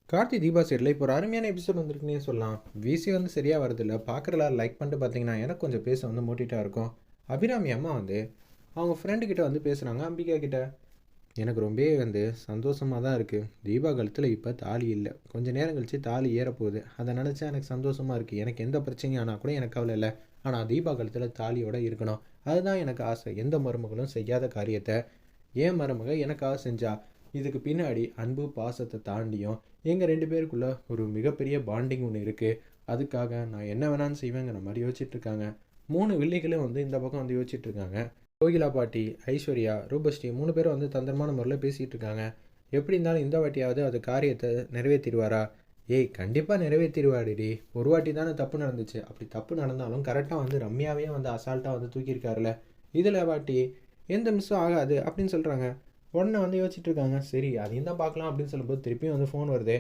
கார்த்தி தீபா சைடில் இப்போ ஒரு அருமையான எபிசோட் வந்துருக்குன்னே சொல்லலாம். விசி வந்து சரியாக வரதில்ல. பார்க்குற எல்லாரும் லைக் பண்ணிட்டு பார்த்தீங்கன்னா எனக்கு கொஞ்சம் பேச வந்து மோட்டிட்டாக இருக்கும். அபிராமி அம்மா வந்து அவங்க ஃப்ரெண்டு கிட்ட வந்து பேசுகிறாங்க அம்பிகா கிட்ட. எனக்கு ரொம்பவே வந்து சந்தோஷமாக தான் இருக்குது. தீபா கழுத்தில் இப்போ தாலி இல்லை, கொஞ்சம் நேரம் கழித்து தாலி ஏறப்போகுது. அதை நினச்சா எனக்கு சந்தோஷமாக இருக்குது. எனக்கு எந்த பிரச்சனையும் ஆனால் கூட எனக்கு கவலை இல்லை. ஆனால் தீபா கழுத்தில் தாலியோடு இருக்கணும், அதுதான் எனக்கு ஆசை. எந்த மருமகளும் செய்யாத காரியத்தை ஏன் மருமக எனக்காக செஞ்சா. இதுக்கு பின்னாடி அன்பு பாசத்தை தாண்டியும் எங்கள் ரெண்டு பேருக்குள்ள ஒரு மிகப்பெரிய பாண்டிங் ஒன்று இருக்குது. அதுக்காக நான் என்ன வேணான்னு செய்வேங்கிற மாதிரி யோசிச்சுட்டு இருக்காங்க. 3 வில்லிகளும் வந்து இந்த பக்கம் வந்து யோசிச்சுட்டு இருக்காங்க. கோகிலா பாட்டி, ஐஸ்வர்யா, ரூபஸ்ரீ 3 பேரும் வந்து தந்திரமான முறையில் பேசிகிட்டு இருக்காங்க. எப்படி இருந்தாலும் இந்த வாட்டியாவது அது காரியத்தை நிறைவேற்றிடுவாரா? ஏய், கண்டிப்பாக நிறைவேற்றிடுவாடிடி. ஒரு வாட்டி தானே தப்பு நடந்துச்சு. அப்படி தப்பு நடந்தாலும் கரெக்டாக வந்து ரம்யாவே வந்து அசால்ட்டாக வந்து தூக்கியிருக்காருல. இதில் வாட்டி எந்த மிஸ்ஸும் ஆகாது அப்படின்னு சொல்கிறாங்க. உடனே வந்து யோசிச்சுட்டு இருக்காங்க. சரி, அதையும் தான் பார்க்கலாம் அப்படின்னு சொல்லும்போது திருப்பியும் வந்து ஃபோன் வருது.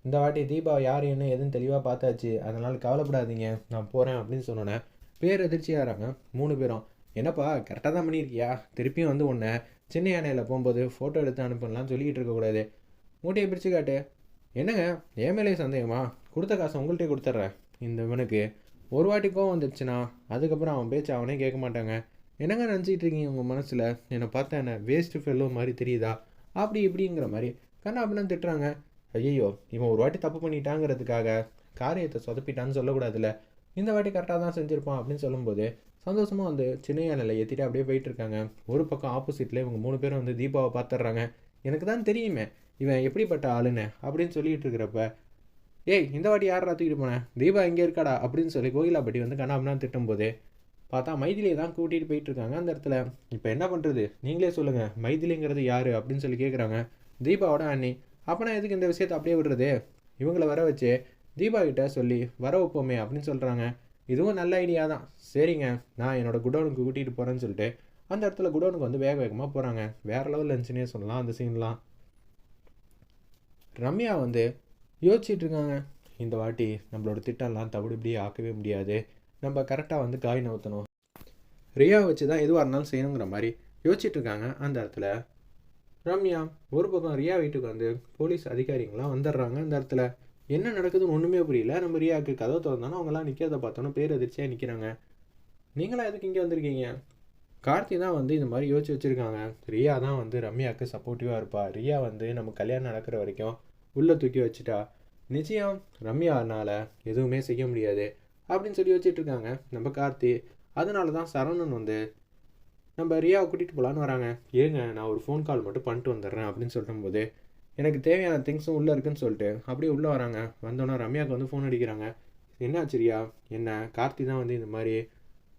இந்த வாட்டி தீபா யார் என்ன எதுன்னு தெளிவாக பார்த்தாச்சு, அதனால் கவலைப்படாதீங்க, நான் போகிறேன் அப்படின்னு சொன்னோன்னே பேர் எதிர்ச்சியாகிறாங்க 3 பேரும். என்னப்பா கரெக்டாக தான் பண்ணியிருக்கியா? திருப்பியும் வந்து உன்னை சின்ன யானையில் போகும்போது ஃபோட்டோ எடுத்து அனுப்பலாம் சொல்லிக்கிட்டு இருக்கக்கூடாது. மூட்டையை பிரித்து காட்டு. என்னங்க, என் மேலே சந்தேகமா? கொடுத்த காசை உங்கள்கிட்டே கொடுத்துட்றேன். இந்த இவனுக்கு ஒரு வாட்டி கோவம் வந்துடுச்சுன்னா அதுக்கப்புறம் அவன் பேச்சு அவனே கேட்க மாட்டாங்க. என்னங்க நினச்சிக்கிட்டு இருக்கீங்க உங்கள் மனசில்? என்னை பார்த்தா என்ன வேஸ்ட்டு ஃபெல்லோ மாதிரி தெரியுதா? அப்படி இப்படிங்கிற மாதிரி கண்ணா அப்படின்னு திட்டுறாங்க. ஐயோ, இவன் ஒரு வாட்டி தப்பு பண்ணிட்டாங்கிறதுக்காக காரியத்தை சொதப்பிட்டான்னு சொல்லக்கூடாதுல்ல. இந்த வாட்டி கரெக்டாக தான் செஞ்சுருப்பான் அப்படின்னு சொல்லும்போது சந்தோஷமாக வந்து சின்ன யானையில் ஏற்றிட்டு அப்படியே போயிட்டுருக்காங்க. ஒரு பக்கம் ஆப்போசிட்டில் இவங்க 3 பேரும் வந்து தீபாவை பார்த்துட்றாங்க. எனக்கு தான் தெரியுமே இவன் எப்படிப்பட்ட ஆளுன்னு அப்படின்னு சொல்லிட்டு இருக்கிறப்ப, ஏய் இந்த வாட்டி யாரா தூக்கிட்டு போனேன், தீபா இங்கே இருக்காடா அப்படின்னு சொல்லி கோகிலாப்பட்டி வந்து கண்ணாமனா திட்டும்போது பார்த்தா மைதிலியை தான் கூட்டிகிட்டு போயிட்டுருக்காங்க அந்த இடத்துல. இப்போ என்ன பண்ணுறது நீங்களே சொல்லுங்கள், மைதிலிங்கிறது யார் அப்படின்னு சொல்லி கேட்குறாங்க. தீபாவோட அண்ணி. அப்போனா எதுக்கு இந்த விஷயத்தை அப்படியே விடுறது? இவங்களை வர வச்சு தீபா கிட்ட சொல்லி வர வைப்போமே அப்படின்னு சொல்கிறாங்க. இதுவும் நல்ல ஐடியா தான். சரிங்க, நான் என்னோட குடோனுக்கு கூட்டிகிட்டு போகிறேன்னு சொல்லிட்டு அந்த இடத்துல குடோனுக்கு வந்து வேக வேகமாக போகிறாங்க. வேறு லெவலில் இருந்துச்சுன்னே சொல்லலாம் அந்த சீன்லாம். ரம்யா வந்து யோசிச்சுட்டு இருக்காங்க. இந்த வாட்டி நம்மளோட திட்டம்லாம் தவிடுபடியே ஆக்கவே முடியாது, நம்ம கரெக்டாக வந்து காய் நவுத்தணும், ரியா வச்சு தான் எதுவாக இருந்தாலும் செய்யணுங்கிற மாதிரி யோசிச்சுட்டு இருக்காங்க அந்த இடத்துல. ரம்யா ஒரு பக்கம் ரியா வீட்டுக்கு வந்து போலீஸ் அதிகாரிங்களாம் வந்துடுறாங்க அந்த இடத்துல. என்ன நடக்குதுன்னு ஒன்றுமே புரியல. நம்ம ரியாவுக்கு கதவை திறந்தாலும் அவங்களாம் நிற்கிறத பார்த்தோன்னா பேர் எதிர்ச்சியாக நிற்கிறாங்க. நீங்களாம் எதுக்கு இங்கே வந்திருக்கீங்க? கார்த்தி தான் வந்து இந்த மாதிரி யோசிச்சு வச்சுருக்காங்க. ரியா தான் வந்து ரம்யாவுக்கு சப்போர்ட்டிவாக இருப்பா. ரியா வந்து நம்ம கல்யாணம் நடக்கிற வரைக்கும் உள்ளே தூக்கி வச்சுட்டா, நிச்சயம் ரம்யானால் எதுவுமே செய்ய முடியாது அப்படின்னு சொல்லி வச்சுட்டு இருக்காங்க நம்ம கார்த்தி. அதனால தான் சரவணன் வந்து நம்ம ரியாவை கூட்டிகிட்டு போகலான்னு வராங்க. ஏங்க, நான் ஒரு ஃபோன் கால் மட்டும் பண்ணிட்டு வந்துடுறேன் அப்படின்னு சொல்லும்போது எனக்கு தேவையான திங்ஸும் உள்ளே இருக்குன்னு சொல்லிட்டு அப்படியே உள்ளே வராங்க. வந்தோன்னே ரம்யாவுக்கு வந்து ஃபோன் அடிக்கிறாங்க. என்னாச்சு ரியா? என்ன கார்த்தி தான் வந்து இந்த மாதிரி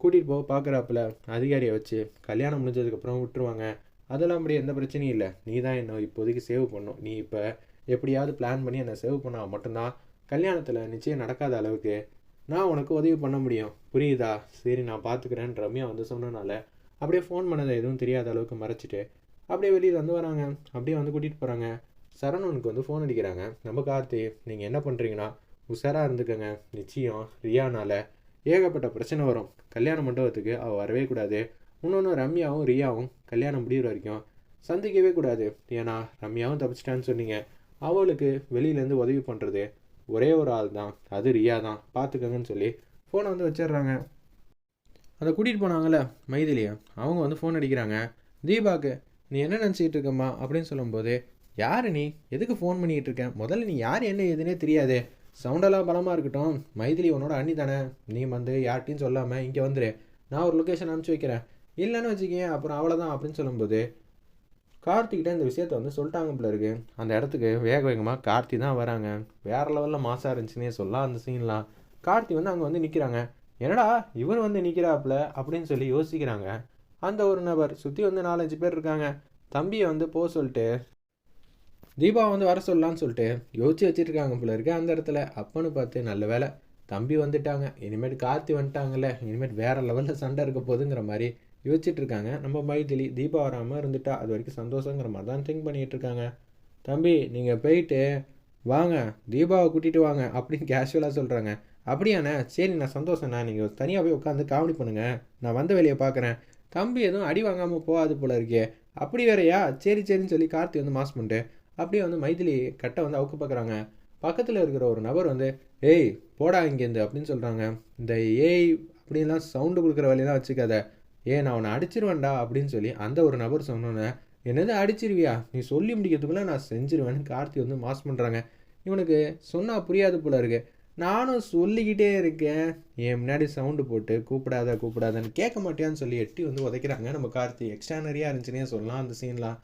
கூட்டிகிட்டு போக பார்க்குறாப்புல அதிகாரியை வச்சு, கல்யாணம் முடிஞ்சதுக்கப்புறம் விட்டுருவாங்க, அதெல்லாம் அப்படி எந்த பிரச்சனையும் இல்லை. நீ தான் என்ன இப்போதைக்கு சேவ் பண்ணும். நீ இப்போ எப்படியாவது பிளான் பண்ணி என்னை சேவ் பண்ணால் மட்டும்தான் கல்யாணத்தில் நிச்சயம் நடக்காத அளவுக்கு நான் உனக்கு உதவி பண்ண முடியும், புரியுதா? சரி, நான் பார்த்துக்கிறேன்னு ரம்யா வந்து சொன்னனால அப்படியே ஃபோன் பண்ணதை எதுவும் தெரியாத அளவுக்கு மறைச்சிட்டு அப்படியே வெளியில் வந்து வராங்க. அப்படியே வந்து கூட்டிகிட்டு போகிறாங்க. சரவணனுக்கு வந்து ஃபோன் அடிக்கிறாங்க நம்ம கார்த்தி. நீங்கள் என்ன பண்ணுறீங்கன்னா உஷாராக இருந்துக்கங்க, நிச்சயம் ரியானால் ஏகப்பட்ட பிரச்சனை வரும். கல்யாண மண்டபத்துக்கு அவள் வரவே கூடாது. இன்னொன்று ரம்யாவும் ரியாவும் கல்யாணம் முடிகிற வரைக்கும் சந்திக்கவே கூடாது. ஏன்னா ரம்யாவும் தப்பிச்சிட்டான்னு சொன்னீங்க. அவளுக்கு வெளியிலேருந்து உதவி பண்ணுறது ஒரே ஒரு ஆள் தான், அது ரியா தான், பார்த்துக்கங்கன்னு சொல்லி ஃபோனை வந்து வச்சிடுறாங்க. அதை கூட்டிகிட்டு போனாங்கள்ல மைதிலியை, அவங்க வந்து ஃபோன் அடிக்கிறாங்க தீபாவுக்கு. நீ என்ன நினச்சிக்கிட்டு இருக்கம்மா அப்படின்னு சொல்லும்போது, யார் நீ, எதுக்கு ஃபோன் பண்ணிக்கிட்டு இருக்கேன், முதல்ல நீ யார் என்ன எதுனே தெரியாது, சவுண்டெல்லாம் பலமாக இருக்கட்டும், மைதிலி உன்னோட அண்ணி தானே, நீ வந்து யார்கிட்டையும் சொல்லாமல் இங்கே வந்துடு, நான் ஒரு லொக்கேஷன் அனுப்பிச்சி வைக்கிறேன், இல்லைன்னு வச்சுக்கேன் அப்புறம் அவ்வளோதான் அப்படின்னு சொல்லும்போது கார்த்திகிட்ட இந்த விஷயத்த வந்து சொல்லிட்டாங்க போல இருக்கு. அந்த இடத்துக்கு வேக வேகமாக கார்த்தி தான் வராங்க. வேறு லெவலில் மாசாக இருந்துச்சுன்னே சொல்லலாம் அந்த சீன்லாம். கார்த்தி வந்து அங்கே வந்து நிற்கிறாங்க. என்னடா இவர் வந்து நிற்கிறாப்புல அப்படின்னு சொல்லி யோசிக்கிறாங்க. அந்த ஒரு நபர் சுற்றி வந்து 4-5 பேர் இருக்காங்க. தம்பியை வந்து போக சொல்லிட்டு தீபா வந்து வர சொல்லலான்னு சொல்லிட்டு யோசிச்சு வச்சுருக்காங்க போல இருக்கு அந்த இடத்துல. அப்பன்னு பார்த்து நல்ல வேலை தம்பி வந்துட்டாங்க, இனிமேட்டு கார்த்தி வந்துட்டாங்கல்ல, இனிமேட்டு வேறு லெவலில் சண்டை இருக்க போகுதுங்கிற மாதிரி யோசிச்சுட்டு இருக்காங்க நம்ம மைதிலி. தீபா வராமல் இருந்துட்டா அது வரைக்கும் சந்தோஷங்கிற மாதிரி தான் திங்க் பண்ணிகிட்டு இருக்காங்க. தம்பி நீங்கள் போயிட்டு வாங்க, தீபாவை கூட்டிகிட்டு வாங்க அப்படின்னு கேஷுவலாக சொல்கிறாங்க. அப்படியாண்ணே, சரி நான் சந்தோஷண்ணா, நீங்கள் தனியாக போய் உட்காந்து காமெடி பண்ணுங்கள், நான் வந்த வேலையை பார்க்குறேன். தம்பி எதுவும் அடி வாங்காமல் போகாது போல இருக்கே. அப்படி வேறையா? சரி சரின்னு சொல்லி கார்த்தி வந்து மாஸ் பண்ணிட்டு அப்படியே வந்து மைதிலி கட்டை வந்து அவுக்க பார்க்குறாங்க. பக்கத்தில் இருக்கிற ஒரு நபர் வந்து ஏய் போடா இங்கேருந்து அப்படின்னு சொல்கிறாங்க. இந்த ஏய் அப்படின்லாம் சவுண்டு கொடுக்குற வேலையெல்லாம் வச்சுக்காத, நான் அவனை அடிச்சிருவேன்டா அப்படின்னு சொல்லி அந்த ஒரு நபர் சொன்னோன்னே, என்னது அடிச்சிருவியா, நீ சொல்லி முடிக்கிறதுக்குள்ளே நான் செஞ்சிருவேன்னு கார்த்தி வந்து மாஸ் பண்ணுறாங்க. இவனுக்கு சொன்னால் புரியாது போல இருக்கு. நானும் சொல்லிக்கிட்டே இருக்கேன், என் முன்னாடி சவுண்டு போட்டு கூப்பிடாத கூப்பிடாதன்னு கேட்க மாட்டியான்னு சொல்லி எட்டி வந்து உதைக்கிறாங்க நம்ம கார்த்தி. எக்ஸ்ட்ரானரியாக இருந்துச்சுன்னே சொல்லலாம் அந்த சீன்லாம்.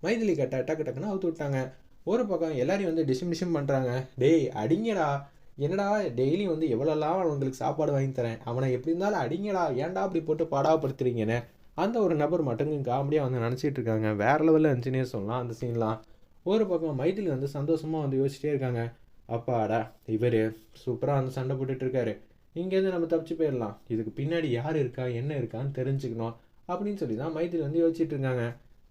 மைதிலி டக்கு டக்குன்னு அவுத்து விட்டாங்க. ஒரு பக்கம் எல்லாரையும் வந்து டிஷம் பண்ணுறாங்க. டேய் அடிங்கடா, என்னடா டெய்லி வந்து எவ்வளோலாம் அவங்களுக்கு சாப்பாடு வாங்கி தரேன், அவனை எப்படி இருந்தாலும் அடிங்கடா, ஏன்டா அப்படி போட்டு பாடாப்படுத்துறீங்கன்னு அந்த ஒரு நபர் மட்டும் காமெடியாக வந்து நினச்சிட்டு இருக்காங்க. வேறு லெவலில் இருந்துச்சுன்னே சொல்லலாம் அந்த சீன்லாம். ஒரு பக்கம் மைதிலி வந்து சந்தோஷமாக வந்து யோசிச்சிட்டே இருக்காங்க. அப்பாடா, இவர் சூப்பராக வந்து சண்டை போட்டுட்ருக்காரு, இங்கேருந்து நம்ம தப்பிச்சு போயிடலாம், இதுக்கு பின்னாடி யார் இருக்கா என்ன இருக்கான்னு தெரிஞ்சுக்கணும் அப்படின்னு சொல்லி தான் மைதிலி வந்து யோசிச்சுட்டு இருக்காங்க.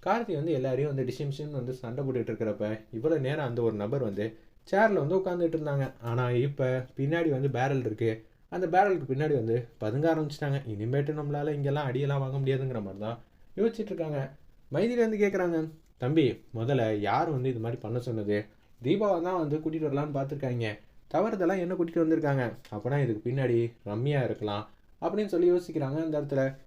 கார்த்தி வந்து எல்லாரையும் வந்து டிஷிம்ஷன் வந்து சண்டை போட்டுட்டு இருக்கிறப்ப இவ்வளோ நேரம் அந்த ஒரு நபர் வந்து சேரில் வந்து உட்காந்துட்டு இருந்தாங்க. ஆனால் இப்போ பின்னாடி வந்து பேரல் இருக்குது, அந்த பேரலுக்கு பின்னாடி வந்து பதுங்க ஆரம்பிச்சிட்டாங்க. இனிமேட்டு நம்மளால் இங்கெல்லாம் அடியெல்லாம் வாங்க முடியாதுங்கிற மாதிரி தான் யோசிச்சுட்டு இருக்காங்க. மைதிலி வந்து கேட்குறாங்க, தம்பி முதல்ல யார் வந்து இது மாதிரி பண்ண சொன்னது, தீபாவை தான் வந்து கூட்டிகிட்டு வரலான்னு பார்த்துருக்காங்க, தவறுதெல்லாம் என்ன கூட்டிகிட்டு வந்திருக்காங்க, அப்போனா இதுக்கு பின்னாடி ரம்யா இருக்கலாம் அப்படின்னு சொல்லி யோசிக்கிறாங்க அந்த இடத்துல.